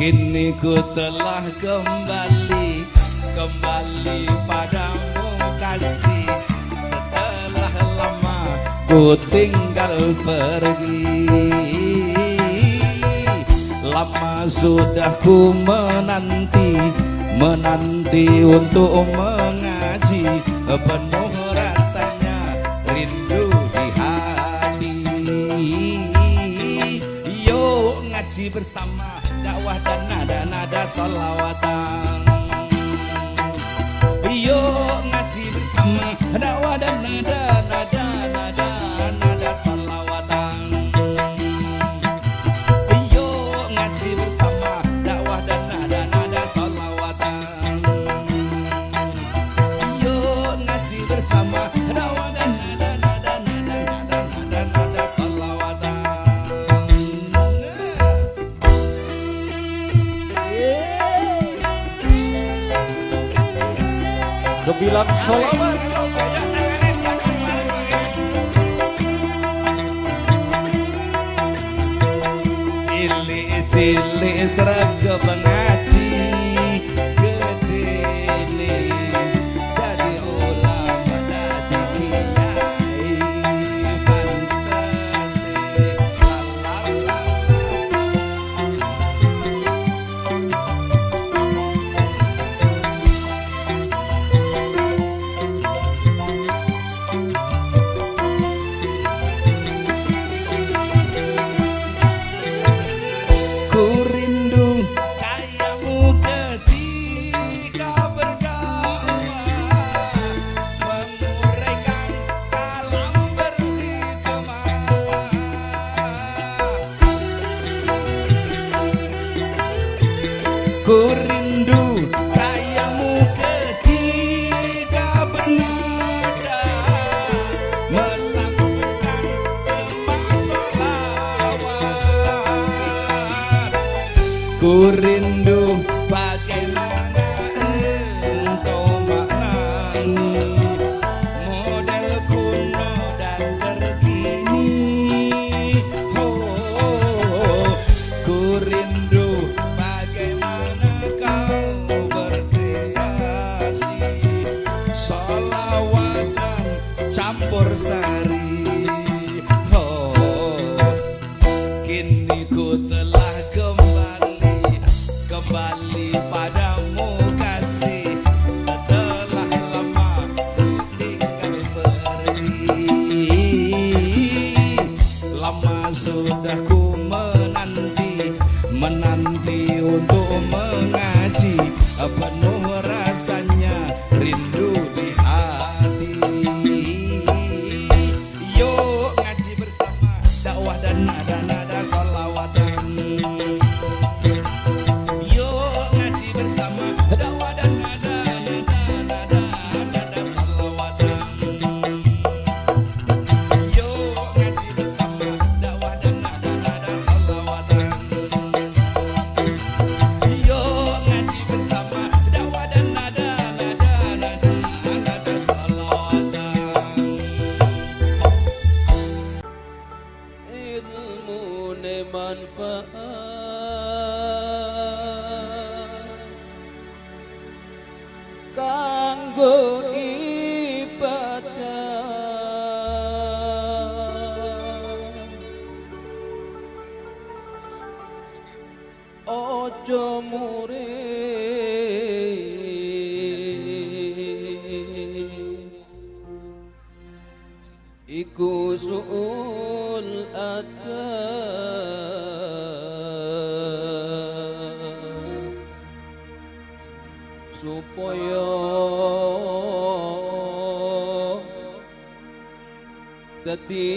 Kini ku telah kembali padamu kasih. Setelah lama ku tinggal pergi, lama sudah ku menanti untuk mengaji. Penuh rasanya rindu di hati. Yuk ngaji bersama, dakwah dan nada-nada salawatan. Yuk ngaji bersama, dakwah dan nada-nada salawatan. Yuk ngaji bersama, dakwah dan nada-nada salawatan. Yuk ngaji bersama, dakwah dan nada-nada salawatan. Kebilang sholawat cilik sregep ngaji, gede jadi ulama jadi kiai. Fantasi ku rindu kayamu ketika berdakwah, menguraikan kalam berhikmah. Ku rindu kayamu ketika bernada, melakukan sholawat. Ku rindu bagaimana engkau maknani model kuno dan terkini. Oh, ku rindu bagaimana kau berkreasi, sholawatan campur sari. Oh, kini ku telah kembali padamu kasih. Setelah lama tinggal pergi, lama sudah ku menanti untuk mengaji. Penuh rasanya rindu di hati. Yuk ngaji bersama, dakwah dan nada-nada salawatan. Yuk ngaji bersama, dakwah dan nada salawatan. Yuk ngaji bersama, dakwah dan nada salawatan. Yuk ngaji bersama, dakwah dan nada salawatan. ilmu ne manfaat kanggo ibadah. Ojo murid iku suul adab, supaya dadi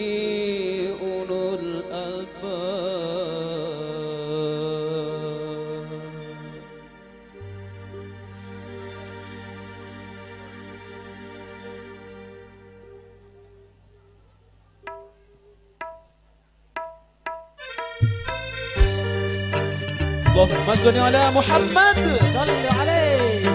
Allahumma sholli ala Muhammad. Sallu alaihi.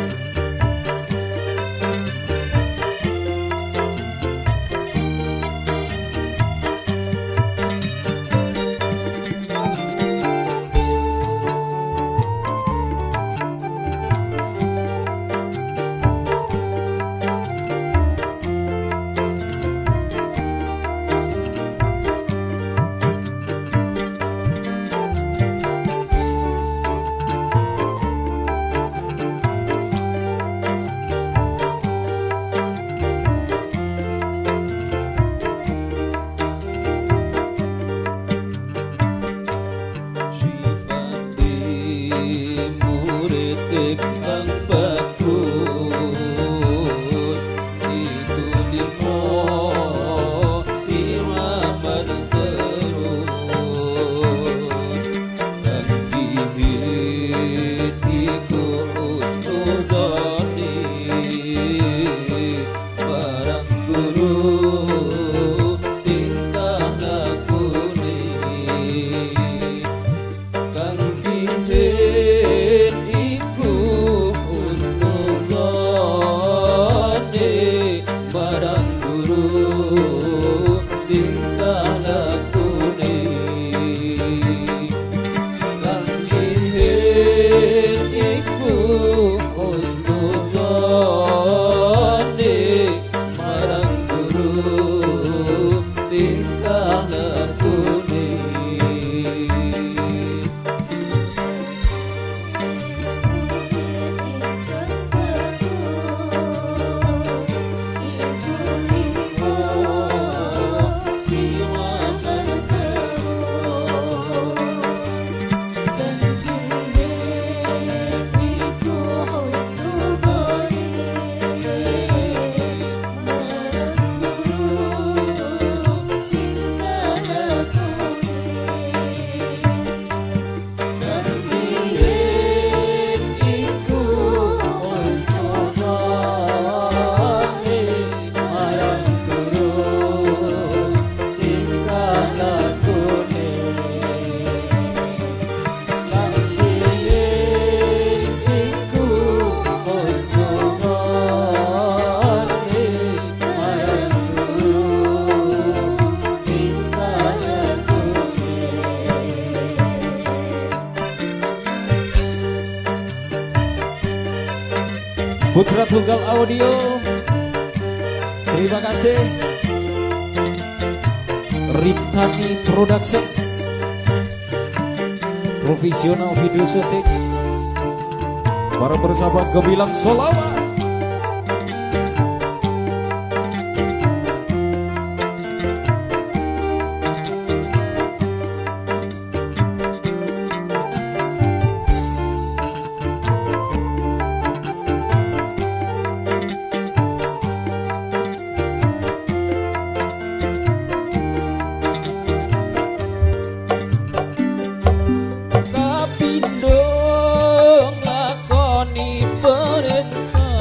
Putra Tunggal Audio, terima kasih. Riptani Production, profesional video syuting, para bersahabat Gebilang Solawat. Kapindo ngakoni perintah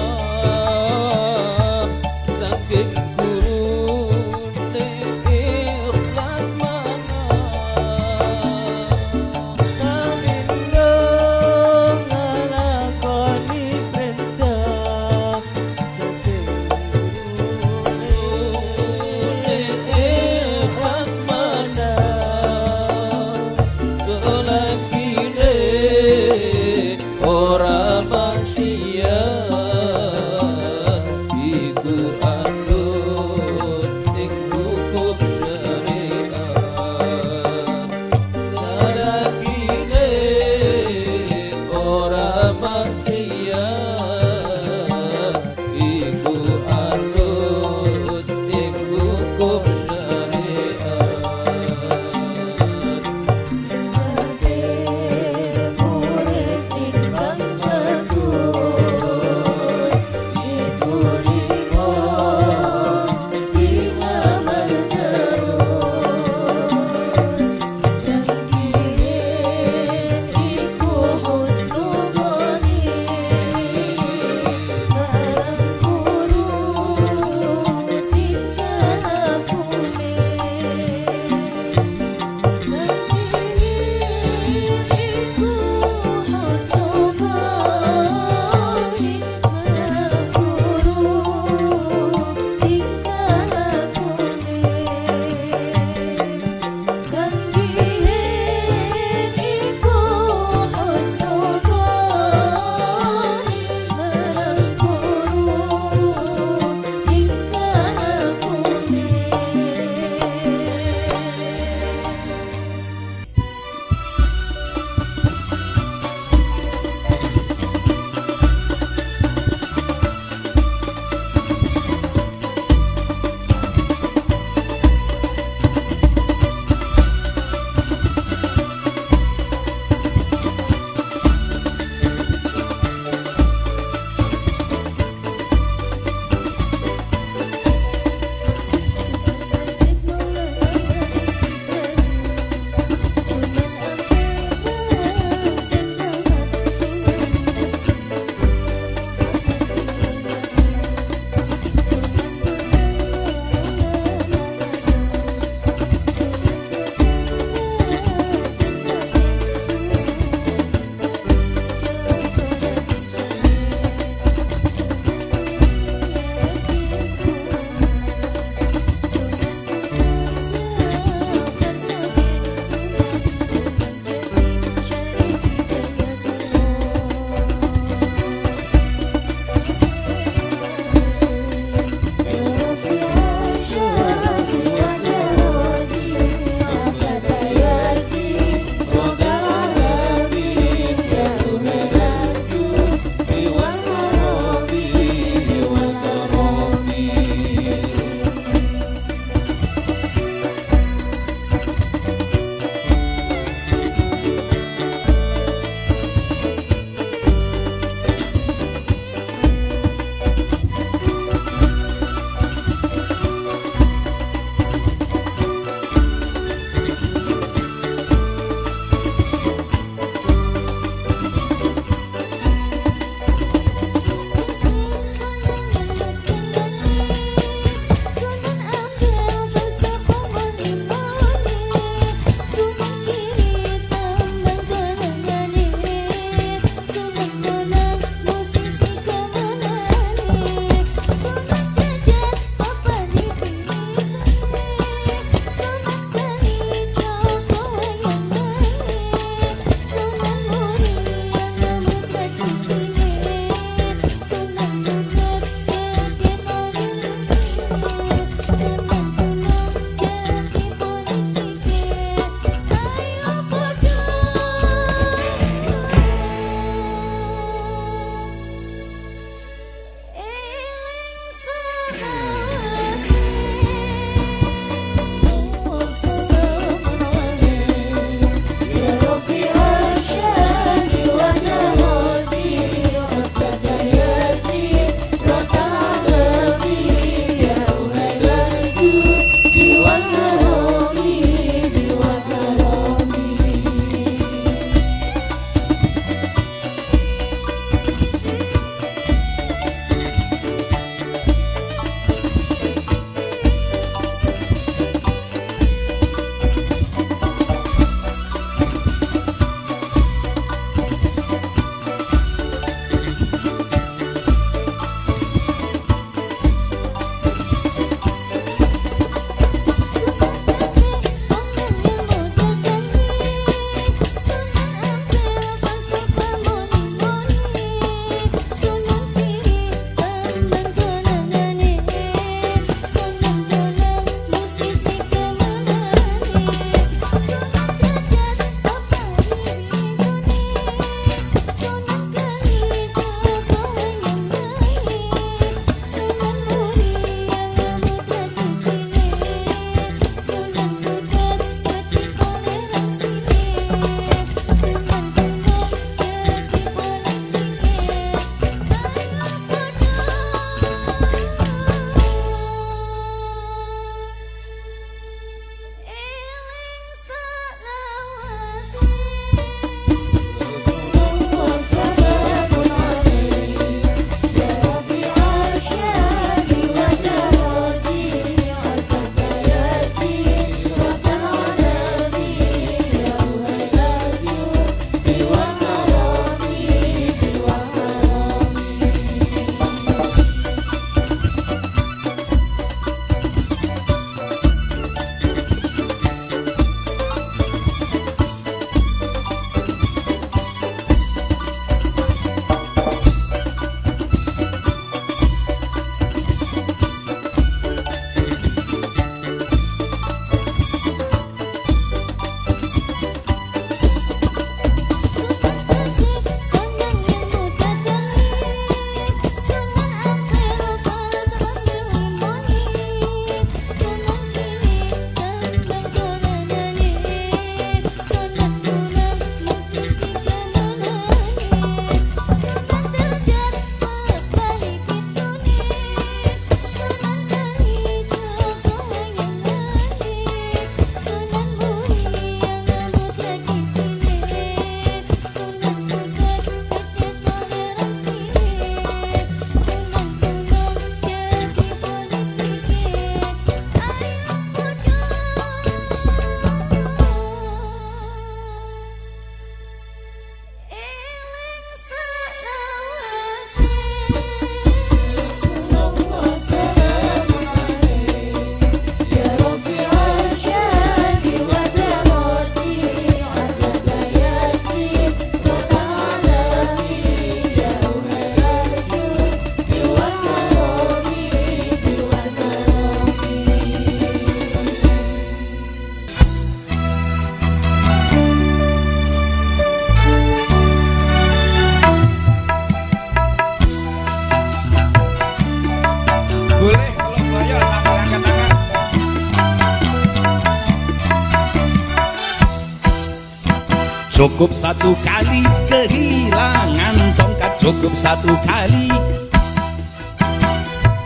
Cukup satu kali kehilangan tongkat, cukup satu kali.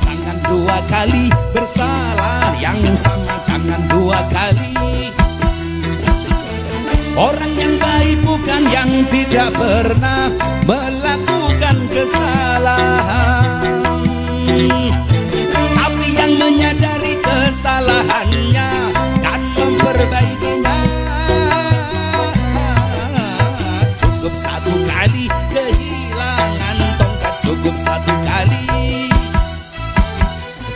Jangan dua kali bersalah yang sama, jangan dua kali. Orang yang baik bukan yang tidak pernah melakukan kesalahan, tapi yang menyadari kesalahannya dan memperbaikinya. Cukup satu kali kehilangan tongkat, cukup satu kali.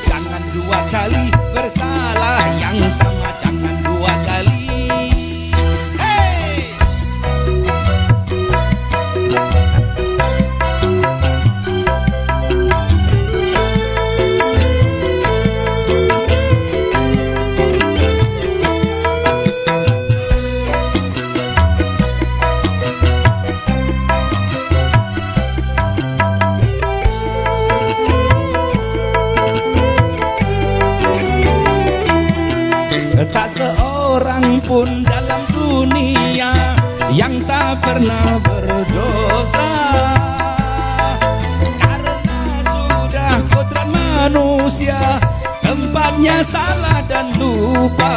Jangan dua kali bersalah yang sama, jangan dua kali. Tak seorang pun dalam dunia yang tak pernah berdosa, karena sudah kodrat manusia tempatnya salah dan lupa.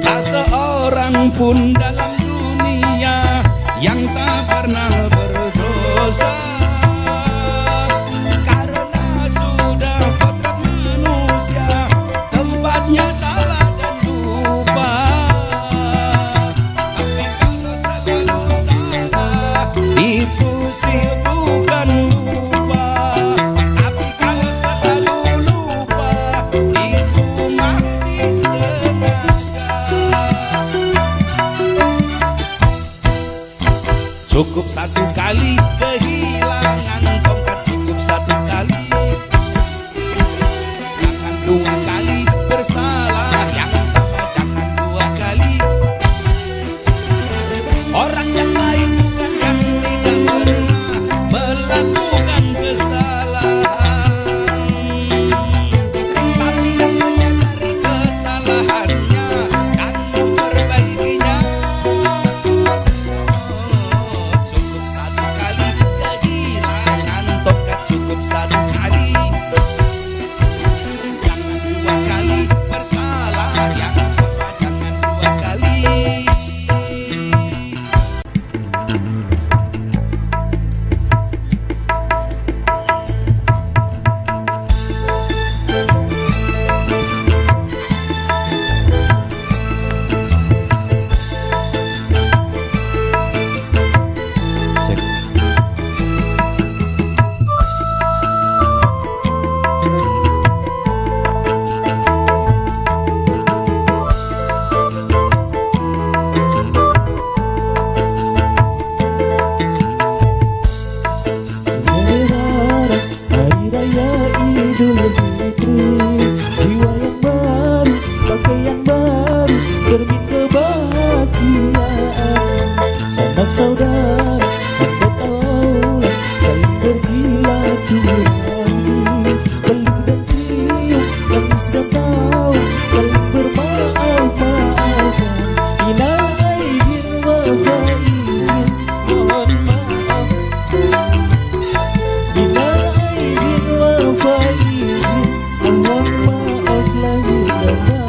Tak seorang pun dalam dunia yang tak pernah berdosa, karena sudah kodrat manusia tempatnya salah dan lupa. Tapi kalau selalu salah itu sih bukan lupa, tapi kalau selalu lupa itu mati sengaja. Cukup satu kali kehilangan tongkat, cukup satu kali. Jangan dua kali bersalah yang sama, jangan dua kali. Orang yang lain bukan yang tidak pernah melakukan kesalahan, tapi yang menyadari kesalahannya dan memperbaikinya. Cukup satu kali, jangan dua kali bersalah yang sama, jangan dua kali. Saudara, anggap Allah, saling bersilaturahmi, peluk dan cium, tangis dan tawa, saling bermaaf-maafan. Bila aidin wa faizin, mohon maaf. Bila aidin wa faizin, mohon maaf lahir dan batin.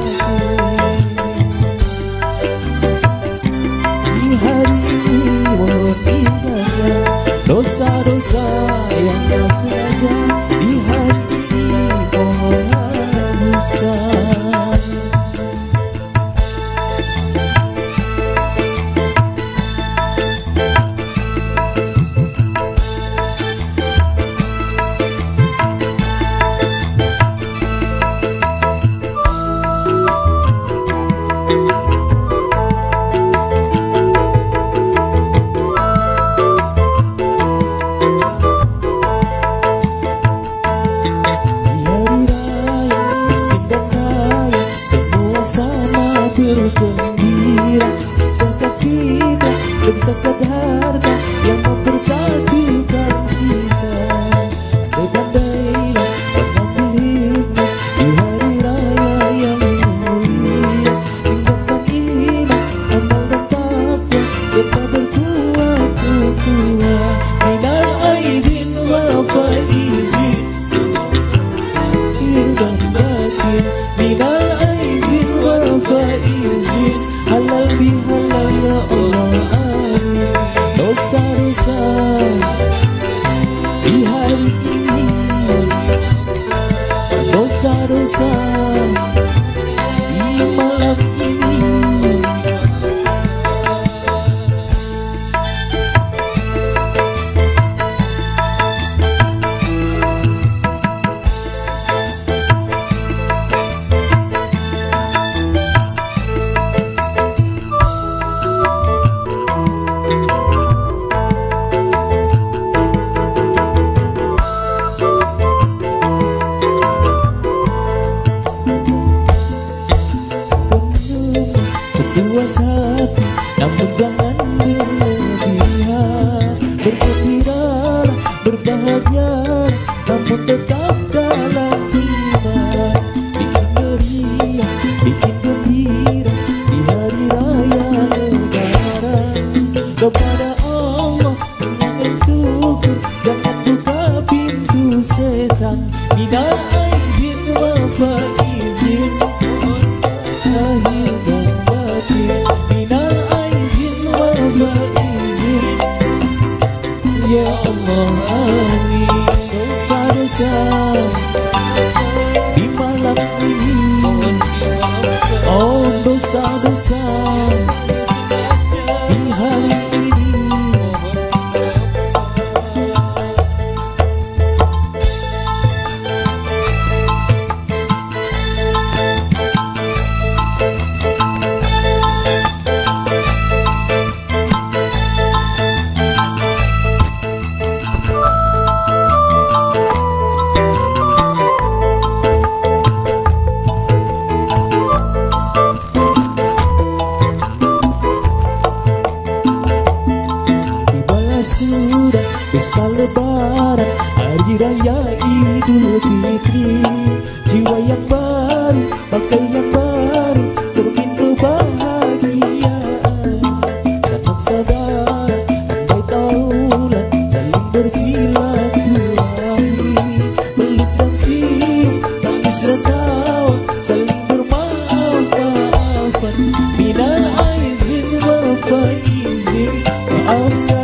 Di hari dosa-dosa yang tak sengaja di hari ini mohon hapuskan. Bergembira zakat kita dan zakat harta yang mempersatukan kita. Pandai-pandailah, alhamdulillah. faizin dan batin minal aizin wa faizin halal bihalal ya Allah amin. Dosa-dosa di hari ini, dosa-dosa di malam ini. Hati, namun jangan berlebihan. Bergembira, berbahagia, namun tetap dalam iman. Bikin meriah, bikin gembira di hari raya Lebaran. Kepada Allah dengan syukur, jangan buka pintu setan. Minal aizin wa faizin lahir dan batin. Minal aizin wa faizin ya Allah amin. Dosa-dosa di malam ini, oh dosa-dosa di hari ini. Sudah pesta lebaran, hari raya Idul Fitri. Jiwa yang baru, pakaian baru, cermin kebahagiaan. Sanak saudara, andai taulan, saling bersilaturahmi. Peluk dan cium, tangis tertawa, saling bermaaf-maafan. Minal aizin wa faizin, maafkan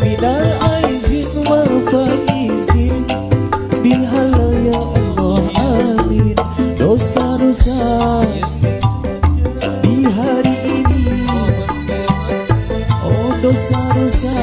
minal aizin wa faizin bihalal ya Allah amin. Dosa-dosa di hari ini, oh dosa-dosa